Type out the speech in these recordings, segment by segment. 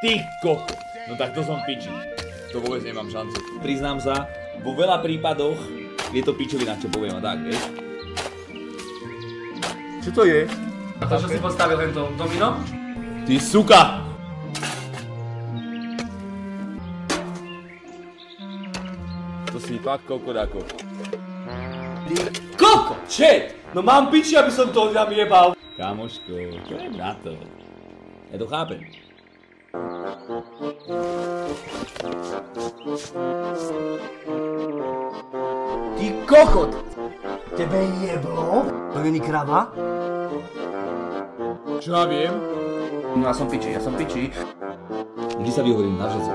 Ty koko. No tak to som piči. To vôbec nemám šancu. Priznám sa, vo veľa prípadoch je to pičovina, čo poviem a tak, vieš. Čo to je? A to, čo si postavil tento domino? Ty suka! To si fakt kokodako. Koko! Čet! No mám piči, aby som to tam jebal. Kamoško, to je na to. Ja to chápem. Ty kokot! Tebe jeblo? To není krava? Čo ja viem? No ja som piči. Vždy sa vyhovorím na žacu.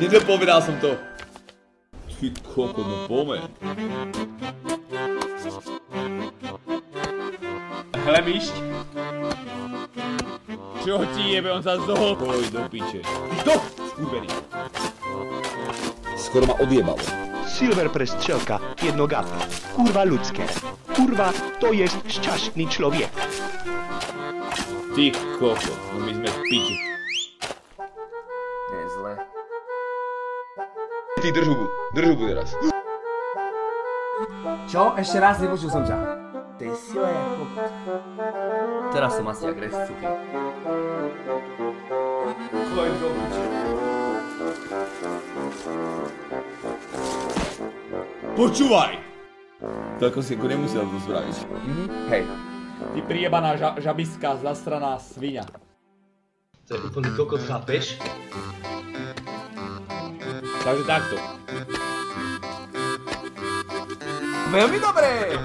Nedopovedal som to. Ty koko, no pomeň. Hlemišť. Čo ti jebe, on sa zohol. Poj do piče. Ty to, skurvený. Skoro ma odjebalo. Silver Prestřelka, jednogata. Kurwa ludzkie. Kurwa, to jest szczęśliwy człowiek. Ty koko, no my sme v piči. Nie je zle. Ty drž hubu teraz. Čo? Ešte raz, nepočul som ťa. Ty sile jak kokot. Teraz som asi jak rest cuky. Choj do piče. Počúvaj! To ako si ako nemusel to spraviť. Hej. Ty prijebaná žabiská zastraná svinia. To je úplný kokot, chápeš? Takže takto. Veľmi dobré!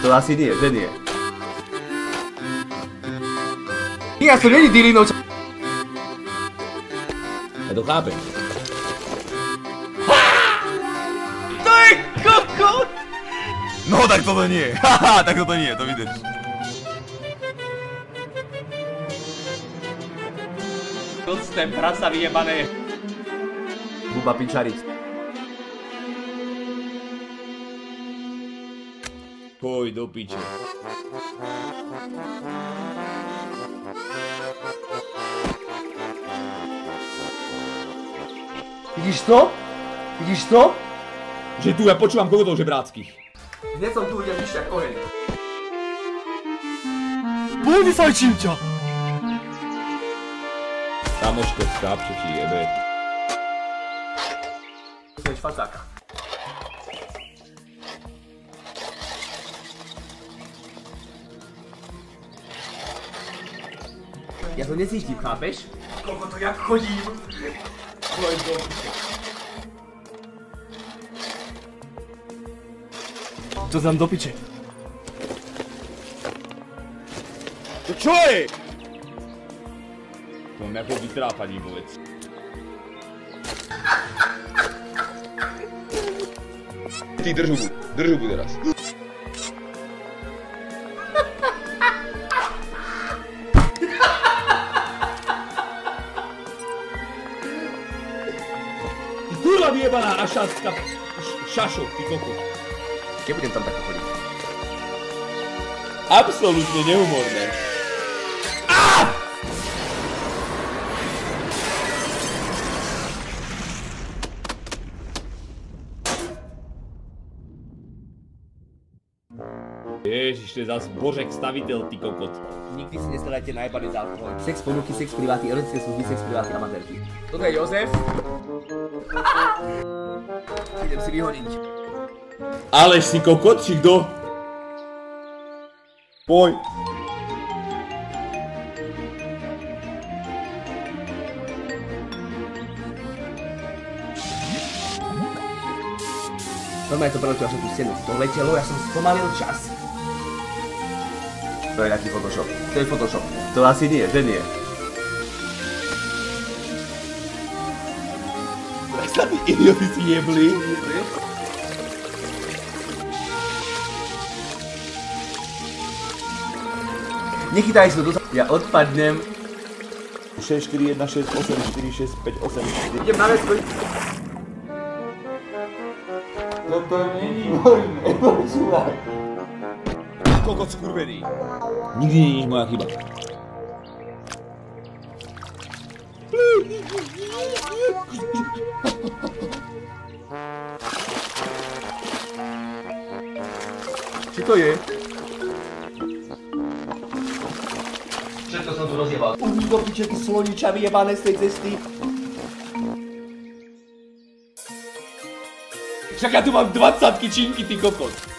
To asi nie, že nie. Ja to není Dylinou. Ja to chápem. To je kokot! No tak toto nie. Haha, tak toto nie, to vydrž. Ten prasa vyjebané. Huba pičariť. Poj do piče. Vidíš to? Vidíš to? Že tu ja počúvam kokotov žebráckých. Hneď som tu videl vyššia oheň. Bojny fajčím ťa! Kamoško, skáp, čo ti jebe. Smeč facáka. Ja to necítim, chápeš? Koľko to jak chodím. Choj do piče. To dám do piče. To čo je? To mám ako vytrápaní vôbec. Ty drž hubu teraz. Kurva vyjebaná ašacká šašo, ty kokot. Nebudem tam takto chodiť. Absolútne nehumorné. Ježiš, to je zás božek staviteľ, ty kokot. Nikdy si nestradajte najebaný za alkohol. Sex ponuky, sex priváty, erotické služby, sex priváty, amatérky. Toto je Jozef. Idem si vyhodiť. Aleš si kokot, či kto? Poj. Normálne to preletelo až na tú stenu. To letelo, ja som spomalil čas. To je nejaký Photoshop. To je Photoshop. To asi nie, že nie. Sa tí idioti si jebli. Nechytaj sa to, ja odpadnem. 6, 4, 1, 6, 8, 4, 6, 5, 8, 4. Idem na vec, Toto není možné, počúvaj. Kokot skurvený. Nikdy nie je moja chyba. Či to je? Všetko som tu rozjebal. Už do piče, ty sloniča vyjebané z tej cesty. Však ja tu mám 20 činky, ty kokot.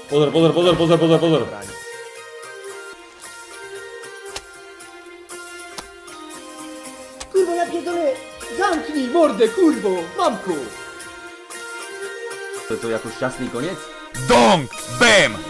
Pozor, pozor, pozor, pozor, pozor, pozor. Kurwa, napierdolę! Zamknij mordę, kurwo! Mamku! To je to jako šťastný koniec? Dong! Bam!